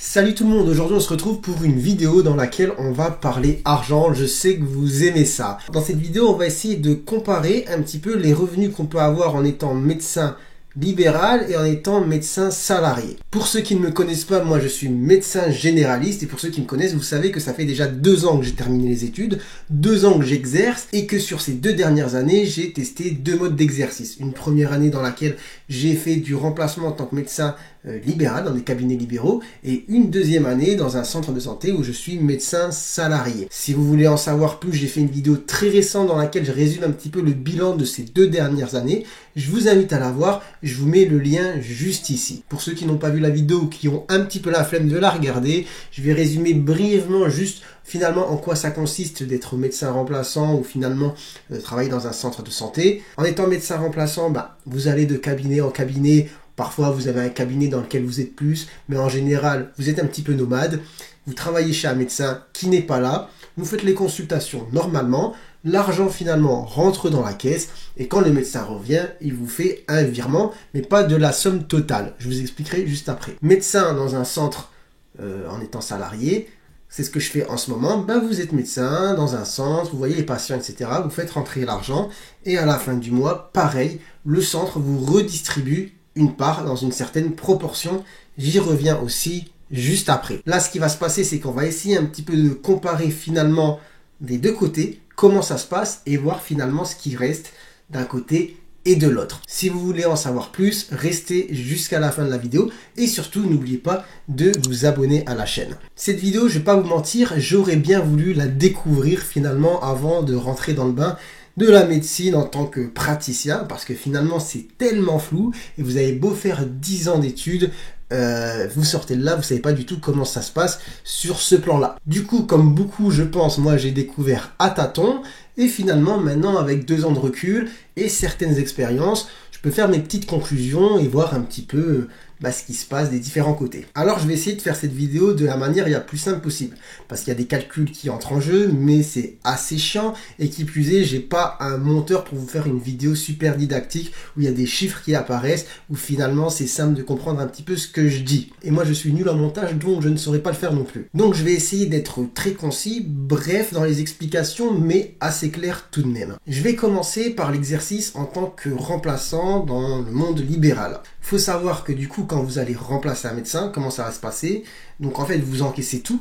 Salut tout le monde, aujourd'hui on se retrouve pour une vidéo dans laquelle on va parler argent. Je sais que vous aimez ça. Dans cette vidéo, on va essayer de comparer un petit peu les revenus qu'on peut avoir en étant médecin libéral et en étant médecin salarié. Pour ceux qui ne me connaissent pas, moi je suis médecin généraliste et pour ceux qui me connaissent, vous savez que ça fait déjà 2 ans que j'ai terminé les études, 2 ans que j'exerce et que sur ces 2 dernières années, j'ai testé 2 modes d'exercice. Une première année dans laquelle j'ai fait du remplacement en tant que médecin libéral dans des cabinets libéraux et une deuxième année dans un centre de santé où je suis médecin salarié. Si vous voulez en savoir plus, j'ai fait une vidéo très récente dans laquelle je résume un petit peu le bilan de ces 2 dernières années. Je vous invite à la voir, je vous mets le lien juste ici. Pour ceux qui n'ont pas vu la vidéo ou qui ont un petit peu la flemme de la regarder, je vais résumer brièvement juste finalement en quoi ça consiste d'être médecin remplaçant ou finalement travailler dans un centre de santé. En étant médecin remplaçant, vous allez de cabinet en cabinet. Parfois, vous avez un cabinet dans lequel vous êtes plus, mais en général, vous êtes un petit peu nomade. Vous travaillez chez un médecin qui n'est pas là. Vous faites les consultations normalement. L'argent, finalement, rentre dans la caisse. Et quand le médecin revient, il vous fait un virement, mais pas de la somme totale. Je vous expliquerai juste après. Médecin dans un centre en étant salarié, c'est ce que je fais en ce moment. Vous êtes médecin dans un centre, vous voyez les patients, etc. Vous faites rentrer l'argent. Et à la fin du mois, pareil, le centre vous redistribue une part dans une certaine proportion. J'y reviens aussi juste après. Là, ce qui va se passer, c'est qu'on va essayer un petit peu de comparer finalement des deux côtés, comment ça se passe et voir finalement ce qui reste d'un côté et de l'autre. Si vous voulez en savoir plus, restez jusqu'à la fin de la vidéo et surtout n'oubliez pas de vous abonner à la chaîne. Cette vidéo, je ne vais pas vous mentir, j'aurais bien voulu la découvrir finalement avant de rentrer dans le bain de la médecine en tant que praticien, parce que finalement c'est tellement flou et vous avez beau faire 10 ans d'études, vous sortez de là, vous savez pas du tout comment ça se passe sur ce plan-là. Du coup, comme beaucoup, je pense, moi j'ai découvert à tâtons et finalement maintenant avec 2 ans de recul et certaines expériences, je peux faire mes petites conclusions et voir un petit peu ce qui se passe des différents côtés. Alors je vais essayer de faire cette vidéo de la manière la plus simple possible, parce qu'il y a des calculs qui entrent en jeu, mais c'est assez chiant, et qui plus est, j'ai pas un monteur pour vous faire une vidéo super didactique, où il y a des chiffres qui apparaissent, où finalement c'est simple de comprendre un petit peu ce que je dis. Et moi je suis nul en montage, donc je ne saurais pas le faire non plus. Donc je vais essayer d'être très concis, bref dans les explications, mais assez clair tout de même. Je vais commencer par l'exercice en tant que remplaçant dans le monde libéral. Faut savoir que du coup, quand vous allez remplacer un médecin, comment ça va se passer? Donc en fait, vous encaissez tout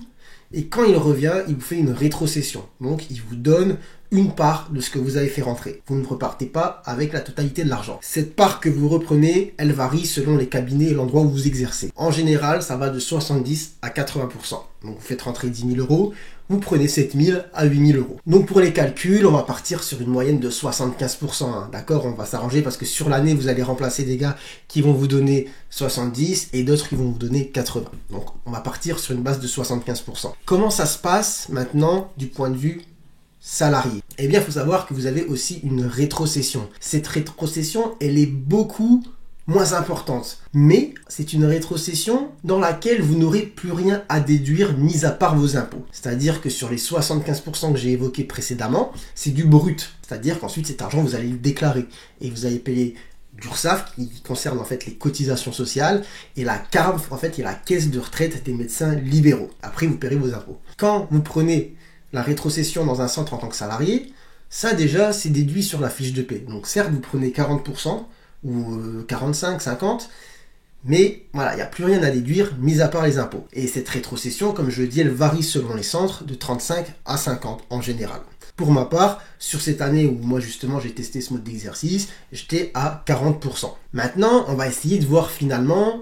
et quand il revient, il vous fait une rétrocession. Donc il vous donne une part de ce que vous avez fait rentrer. Vous ne repartez pas avec la totalité de l'argent. Cette part que vous reprenez, elle varie selon les cabinets et l'endroit où vous exercez. En général, ça va de 70 à 80%. Donc vous faites rentrer 10 000 euros, vous prenez 7 000 à 8 000 euros. Donc pour les calculs, on va partir sur une moyenne de 75%. D'accord, on va s'arranger parce que sur l'année, vous allez remplacer des gars qui vont vous donner 70 et d'autres qui vont vous donner 80. Donc on va partir sur une base de 75%. Comment ça se passe maintenant du point de vue salarié? Eh bien, il faut savoir que vous avez aussi une rétrocession. Cette rétrocession, elle est beaucoup moins importante. Mais c'est une rétrocession dans laquelle vous n'aurez plus rien à déduire, mis à part vos impôts. C'est-à-dire que sur les 75% que j'ai évoqués précédemment, c'est du brut. C'est-à-dire qu'ensuite, cet argent, vous allez le déclarer. Et vous allez payer l'URSSAF, qui concerne en fait les cotisations sociales, et la CARF, en fait, qui est la caisse de retraite des médecins libéraux. Après, vous paierez vos impôts. Quand vous prenez la rétrocession dans un centre en tant que salarié, ça déjà, c'est déduit sur la fiche de paie. Donc certes, vous prenez 40%, ou 45, 50, mais voilà, il n'y a plus rien à déduire, mis à part les impôts. Et cette rétrocession, comme je le dis, elle varie selon les centres, de 35 à 50 en général. Pour ma part, sur cette année où moi justement j'ai testé ce mode d'exercice, j'étais à 40%. Maintenant, on va essayer de voir finalement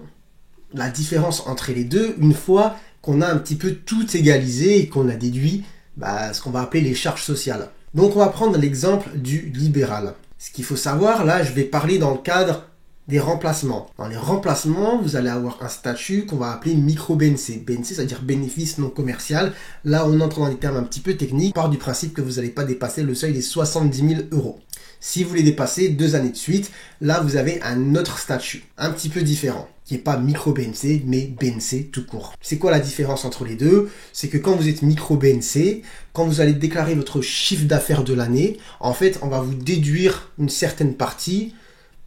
la différence entre les deux, une fois qu'on a un petit peu tout égalisé et qu'on a déduit ce qu'on va appeler les charges sociales. Donc on va prendre l'exemple du libéral. Ce qu'il faut savoir, là, je vais parler dans le cadre des remplacements. Dans les remplacements, vous allez avoir un statut qu'on va appeler micro-BNC. BNC, c'est-à-dire bénéfice non commercial. Là, on entre dans des termes un petit peu techniques, part du principe que vous n'allez pas dépasser le seuil des 70 000 euros. Si vous les dépassez 2 années de suite, là, vous avez un autre statut, un petit peu différent, qui n'est pas micro-BNC, mais BNC tout court. C'est quoi la différence entre les deux? C'est que quand vous êtes micro-BNC, quand vous allez déclarer votre chiffre d'affaires de l'année, en fait, on va vous déduire une certaine partie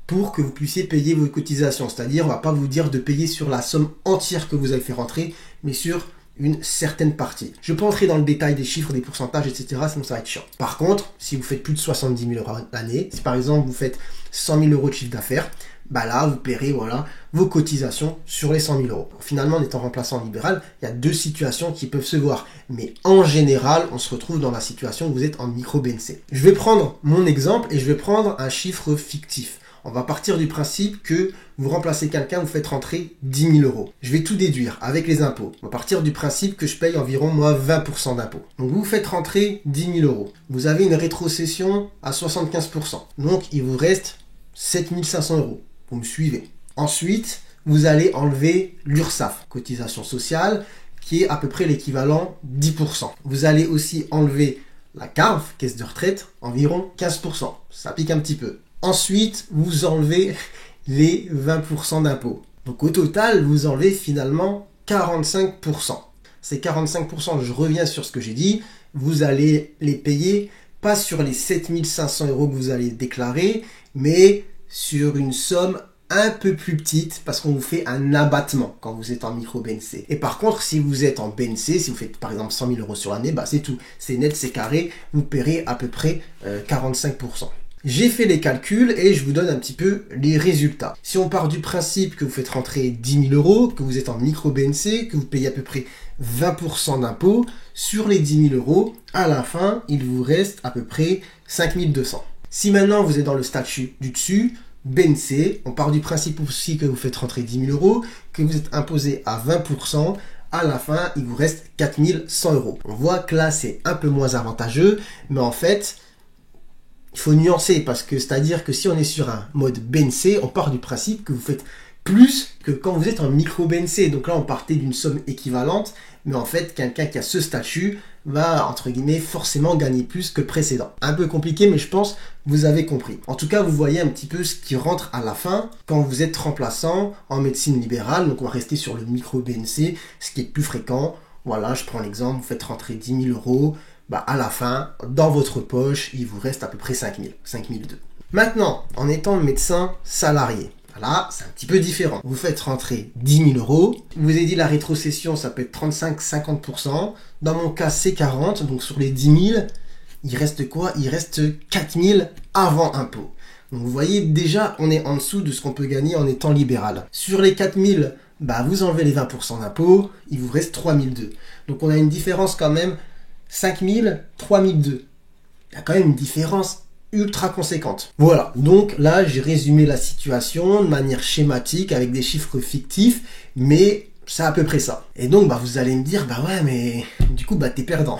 pour que vous puissiez payer vos cotisations. C'est-à-dire, on va pas vous dire de payer sur la somme entière que vous avez fait rentrer, mais sur une certaine partie. Je peux entrer dans le détail des chiffres, des pourcentages, etc. Sinon ça va être chiant. Par contre, si vous faites plus de 70 000 euros l'année, si par exemple vous faites 100 000 euros de chiffre d'affaires, bah là vous paierez voilà, vos cotisations sur les 100 000 euros. Finalement, en étant remplaçant libéral, il y a deux situations qui peuvent se voir. Mais en général, on se retrouve dans la situation où vous êtes en micro-BNC. Je vais prendre mon exemple et je vais prendre un chiffre fictif. On va partir du principe que vous remplacez quelqu'un, vous faites rentrer 10 000 euros. Je vais tout déduire avec les impôts. On va partir du principe que je paye environ, moi, 20% d'impôts. Donc, vous faites rentrer 10 000 euros. Vous avez une rétrocession à 75%. Donc, il vous reste 7 500 euros. Vous me suivez. Ensuite, vous allez enlever l'URSSAF, cotisation sociale, qui est à peu près l'équivalent 10%. Vous allez aussi enlever la CARF, caisse de retraite, environ 15%. Ça pique un petit peu. Ensuite, vous enlevez les 20% d'impôts. Donc au total, vous enlevez finalement 45%. Ces 45%, je reviens sur ce que j'ai dit, vous allez les payer pas sur les 7 500 euros que vous allez déclarer, mais sur une somme un peu plus petite parce qu'on vous fait un abattement quand vous êtes en micro-BNC. Et par contre, si vous êtes en BNC, si vous faites par exemple 100 000 euros sur l'année, bah c'est tout. C'est net, c'est carré, vous paierez à peu près 45%. J'ai fait les calculs et je vous donne un petit peu les résultats. Si on part du principe que vous faites rentrer 10 000 euros, que vous êtes en micro-BNC, que vous payez à peu près 20% d'impôts, sur les 10 000 euros, à la fin, il vous reste à peu près 5 200. Si maintenant vous êtes dans le statut du dessus, BNC, on part du principe aussi que vous faites rentrer 10 000 euros, que vous êtes imposé à 20%, à la fin, il vous reste 4 100 euros. On voit que là, c'est un peu moins avantageux, mais en fait, il faut nuancer parce que c'est-à-dire que si on est sur un mode BNC, on part du principe que vous faites plus que quand vous êtes en micro-BNC. Donc là, on partait d'une somme équivalente, mais en fait, quelqu'un qui a ce statut va, entre guillemets, forcément gagner plus que le précédent. Un peu compliqué, mais je pense que vous avez compris. En tout cas, vous voyez un petit peu ce qui rentre à la fin quand vous êtes remplaçant en médecine libérale. Donc on va rester sur le micro-BNC, ce qui est plus fréquent. Voilà, je prends l'exemple, vous faites rentrer 10 000 euros. Bah, à la fin, dans votre poche, il vous reste à peu près 5 000, 5 200. Maintenant, en étant médecin salarié, là, c'est un petit peu différent. Vous faites rentrer 10 000 euros. Je vous ai dit la rétrocession, ça peut être 35-50%. Dans mon cas, c'est 40. Donc sur les 10 000, il reste quoi? Il reste 4 000 avant impôt. Donc vous voyez, déjà, on est en dessous de ce qu'on peut gagner en étant libéral. Sur les 4 000, bah, vous enlevez les 20% d'impôt, il vous reste 3 200. Donc on a une différence quand même 5 000, 3 200. Il y a quand même une différence ultra conséquente. Voilà, donc là j'ai résumé la situation de manière schématique avec des chiffres fictifs, mais c'est à peu près ça. Et donc bah vous allez me dire, bah ouais mais du coup bah t'es perdant.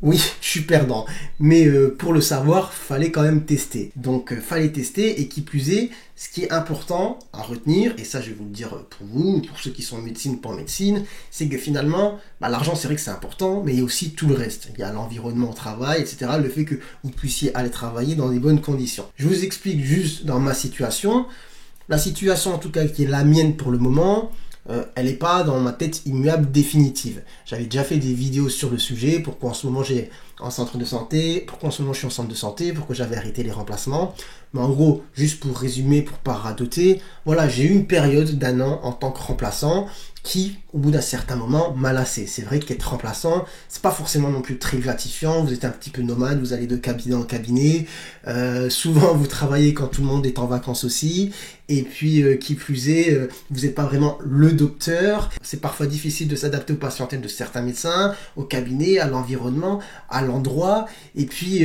Oui, je suis perdant, mais pour le savoir, fallait quand même tester. Donc fallait tester, et qui plus est, ce qui est important à retenir, et ça je vais vous le dire pour vous, pour ceux qui sont en médecine ou pas en médecine, c'est que finalement, bah, l'argent c'est vrai que c'est important, mais il y a aussi tout le reste. Il y a l'environnement au travail, etc. Le fait que vous puissiez aller travailler dans des bonnes conditions. Je vous explique juste dans ma situation, la situation en tout cas qui est la mienne pour le moment, elle n'est pas dans ma tête immuable définitive. J'avais déjà fait des vidéos sur le sujet, pourquoi en ce moment j'ai en centre de santé, pourquoi en ce moment je suis en centre de santé, pourquoi j'avais arrêté les remplacements. Mais en gros, juste pour résumer, pour pas radoter, voilà, j'ai eu une période d'un an en tant que remplaçant qui, au bout d'un certain moment, m'a lassé. C'est vrai qu'être remplaçant, c'est pas forcément non plus très gratifiant. Vous êtes un petit peu nomade, vous allez de cabinet en cabinet. Souvent, vous travaillez quand tout le monde est en vacances aussi. Et puis, qui plus est, vous n'êtes pas vraiment le docteur. C'est parfois difficile de s'adapter aux patientèles de certains médecins, au cabinet, à l'environnement, à l'endroit. Et puis,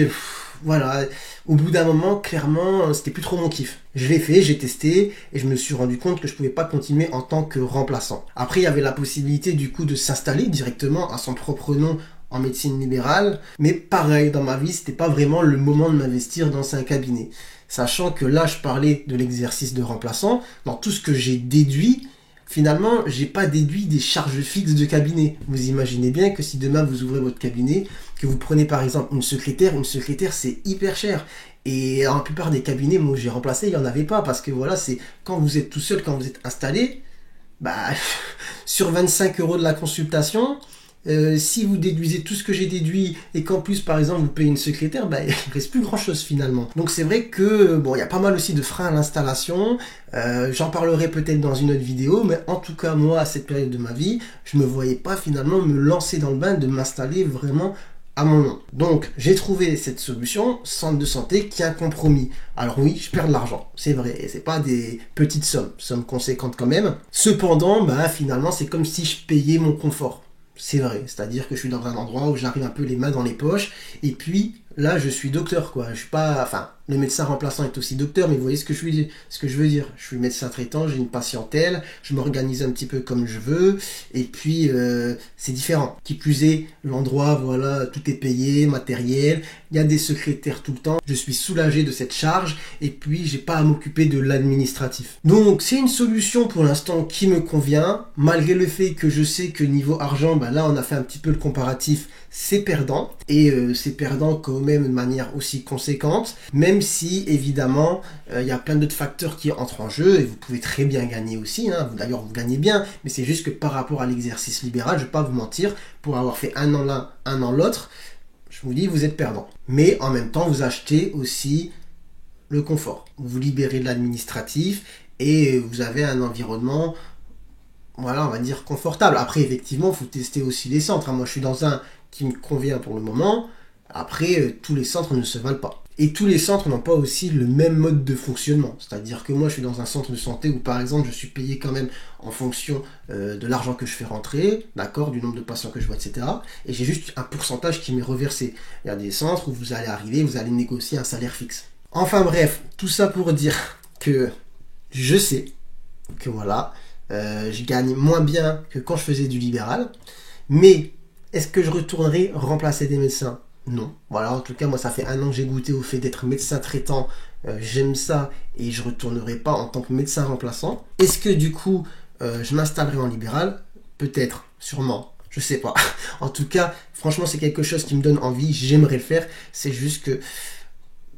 voilà, au bout d'un moment, clairement, c'était plus trop mon kiff. Je l'ai fait, j'ai testé, et je me suis rendu compte que je pouvais pas continuer en tant que remplaçant. Après, il y avait la possibilité, du coup, de s'installer directement à son propre nom en médecine libérale, mais pareil, dans ma vie, c'était pas vraiment le moment de m'investir dans un cabinet. Sachant que là, je parlais de l'exercice de remplaçant, dans tout ce que j'ai déduit, finalement, j'ai pas déduit des charges fixes de cabinet. Vous imaginez bien que si demain vous ouvrez votre cabinet, que vous prenez par exemple une secrétaire c'est hyper cher. Et dans la plupart des cabinets, moi j'ai remplacé, il n'y en avait pas, parce que voilà, c'est quand vous êtes tout seul, quand vous êtes installé, bah, sur 25 € de la consultation, Si vous déduisez tout ce que j'ai déduit et qu'en plus, par exemple, vous payez une secrétaire, bah, il ne reste plus grand-chose finalement. Donc c'est vrai que, bon, il y a pas mal aussi de freins à l'installation. J'en parlerai peut-être dans une autre vidéo, mais en tout cas, moi, à cette période de ma vie, je me voyais pas finalement me lancer dans le bain de m'installer vraiment à mon nom. Donc, j'ai trouvé cette solution, centre de santé, qui est un compromis. Alors oui, je perds de l'argent, c'est vrai, et c'est pas des petites sommes conséquentes quand même. Cependant, bah, finalement, c'est comme si je payais mon confort. C'est vrai, c'est-à-dire que je suis dans un endroit où j'arrive un peu les mains dans les poches, et puis là, je suis docteur, quoi. Je suis pas, enfin, le médecin remplaçant est aussi docteur, mais vous voyez ce que je veux dire. Je suis médecin traitant, j'ai une patientèle, je m'organise un petit peu comme je veux, et puis c'est différent. Qui plus est, l'endroit, voilà, tout est payé, matériel, il y a des secrétaires tout le temps, je suis soulagé de cette charge, et puis j'ai pas à m'occuper de l'administratif. Donc c'est une solution pour l'instant qui me convient, malgré le fait que je sais que niveau argent, bah là on a fait un petit peu le comparatif, c'est perdant, et c'est perdant quand même de manière aussi conséquente, même si évidemment il y a plein d'autres facteurs qui entrent en jeu, et vous pouvez très bien gagner aussi, hein. D'ailleurs vous gagnez bien, mais c'est juste que par rapport à l'exercice libéral, je vais pas vous mentir, pour avoir fait un an l'un, un an l'autre, je vous dis vous êtes perdant. Mais en même temps vous achetez aussi le confort, vous vous libérez de l'administratif, et vous avez un environnement, voilà, on va dire confortable. Après effectivement il faut tester aussi les centres, hein. Moi je suis dans un qui me convient pour le moment. Après, tous les centres ne se valent pas. Et tous les centres n'ont pas aussi le même mode de fonctionnement. C'est-à-dire que moi, je suis dans un centre de santé où, par exemple, je suis payé quand même en fonction de l'argent que je fais rentrer, d'accord, du nombre de patients que je vois, etc. Et j'ai juste un pourcentage qui m'est reversé. Il y a des centres où vous allez arriver, vous allez négocier un salaire fixe. Enfin bref, tout ça pour dire que je sais que voilà, je gagne moins bien que quand je faisais du libéral, mais est-ce que je retournerai remplacer des médecins? Non. Voilà, en tout cas, moi, ça fait un an que j'ai goûté au fait d'être médecin traitant. J'aime ça et je retournerai pas en tant que médecin remplaçant. Est-ce que du coup, je m'installerai en libéral? Peut-être, sûrement. Je sais pas. En tout cas, franchement, c'est quelque chose qui me donne envie. J'aimerais le faire. C'est juste que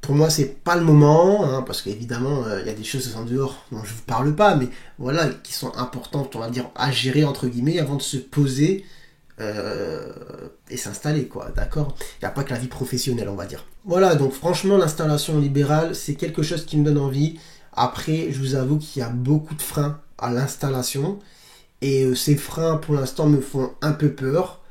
pour moi, c'est pas le moment, hein, parce qu'évidemment, il y a des choses en dehors dont je vous parle pas, mais voilà, qui sont importantes, on va dire, à gérer entre guillemets avant de se poser. Et s'installer, quoi, d'accord? Il n'y a pas que la vie professionnelle, on va dire. Voilà, donc franchement, l'installation libérale, c'est quelque chose qui me donne envie. Après, je vous avoue qu'il y a beaucoup de freins à l'installation, et ces freins, pour l'instant, me font un peu peur,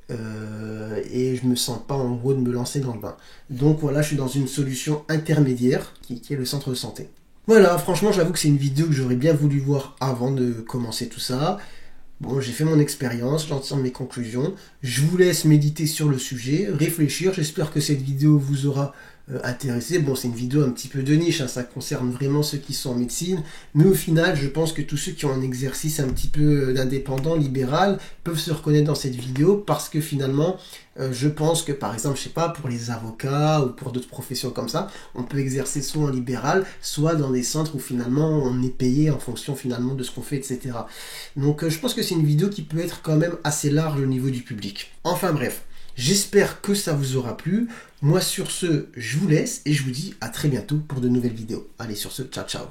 et je me sens pas en gros de me lancer dans le bain. Donc voilà, je suis dans une solution intermédiaire, qui est le centre de santé. Voilà, franchement, j'avoue que c'est une vidéo que j'aurais bien voulu voir avant de commencer tout ça. Bon, j'ai fait mon expérience, j'en tire mes conclusions. Je vous laisse méditer sur le sujet, réfléchir. J'espère que cette vidéo vous aura intéressé. Bon, c'est une vidéo un petit peu de niche, hein, ça concerne vraiment ceux qui sont en médecine. Mais au final, je pense que tous ceux qui ont un exercice un petit peu d'indépendant, libéral, peuvent se reconnaître dans cette vidéo parce que finalement, je pense que par exemple, je sais pas, pour les avocats ou pour d'autres professions comme ça, on peut exercer soit en libéral, soit dans des centres où finalement on est payé en fonction finalement de ce qu'on fait, etc. Donc je pense que c'est une vidéo qui peut être quand même assez large au niveau du public. Enfin bref, j'espère que ça vous aura plu. Moi sur ce, je vous laisse et je vous dis à très bientôt pour de nouvelles vidéos. Allez sur ce, ciao ciao.